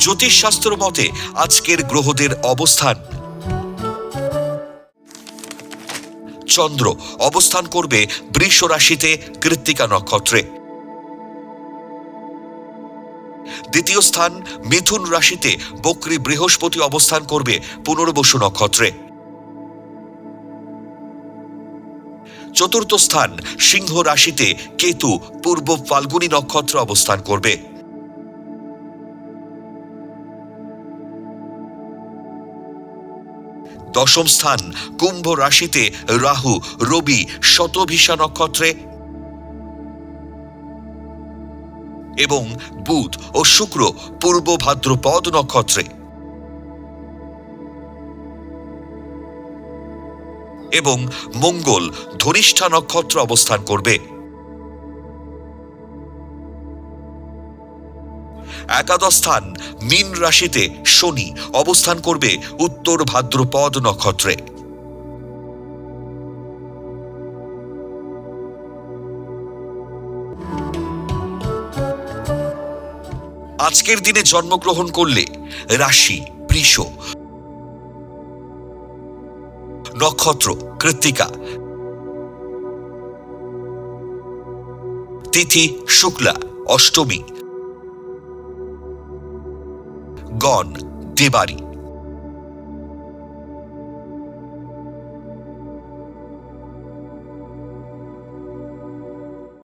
জ্যোতিষশাস্ত্র মতে আজকের গ্রহদের অবস্থান: চন্দ্র অবস্থান করবে বৃষ রাশিতে কৃত্তিকা নক্ষত্রে। দ্বিতীয় স্থান মিথুন রাশিতে বক্রী বৃহস্পতি অবস্থান করবে পুনর্বসু নক্ষত্রে। চতুর্থ স্থান সিংহ রাশিতে কেতু পূর্ব ফাল্গুনী নক্ষত্রে অবস্থান করবে। দশম স্থান কুম্ভ রাশিতে রাহু রবি শতভিষা নক্ষত্রে এবং বুধ ও শুক্র পূর্ব ভাদ্রপদ নক্ষত্রে এবং মঙ্গল ধনিষ্ঠা নক্ষত্র অবস্থান করবে। একাদশ স্থান মীন রাশিতে শনি অবস্থান করবে উত্তর ভাদ্রপদ নক্ষত্রে। আজকের দিনে জন্মগ্রহণ করলে রাশি বৃষ, নক্ষত্র কৃত্তিকা, তিথি শুক্লা, অষ্টমী, গণ দেবারী।